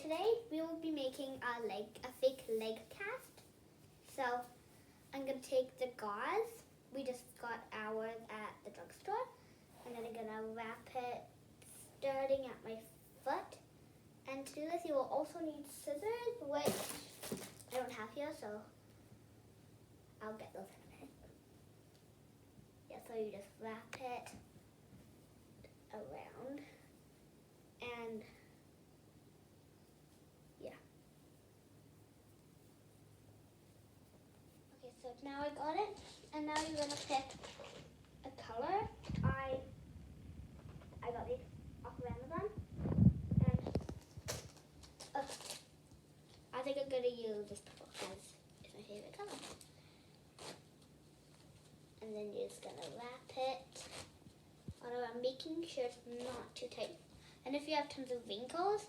today we will be making a fake leg cast. So I'm gonna take the gauze. We just got ours at the drugstore. And then I'm gonna wrap it starting at my foot. And to do this, you will also need scissors, which I don't have here, so I'll get those in a minute. Yeah, so you just wrap it around, and yeah. Okay, so now I got it, and now you're gonna pick a color. I got these off of Amazon, and I think I'm gonna use this purple because it's my favorite color. And then you're just gonna wrap it all around, making sure it's not too tight. And if you have tons of wrinkles,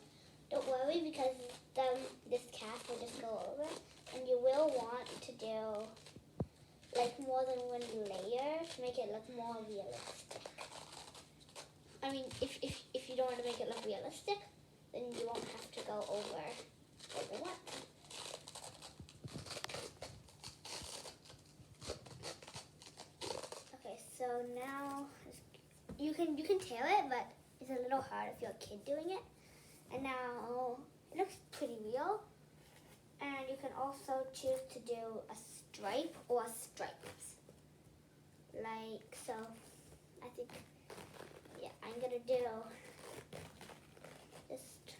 don't worry because then this cast will just go over. And you will want to do like more than one layer to make it look more realistic. I mean, if you don't want to make it look realistic, then you won't have to go over one. Okay, so now you can tail it, but it's a little hard if you're a kid doing it. And now it looks pretty real. And you can also choose to do a stripe or stripes. Like so. I think, yeah, I'm gonna do just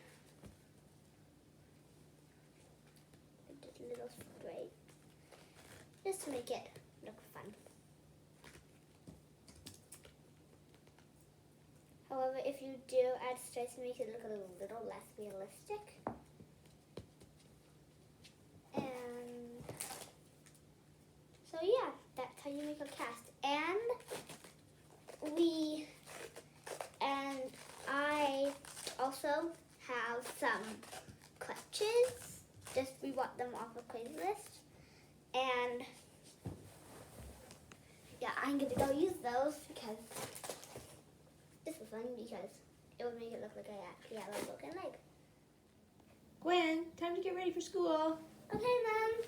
a little stripe. Just to make it look fun. However, if you do add stripes, it makes it look a little less realistic. And so yeah, that's how you make a cast. And I also have some clutches. We bought them off of Craigslist. And yeah, I'm gonna go use those because this was fun because it would make it look like I actually have a broken leg. Gwen, time to get ready for school. Okay, Mom.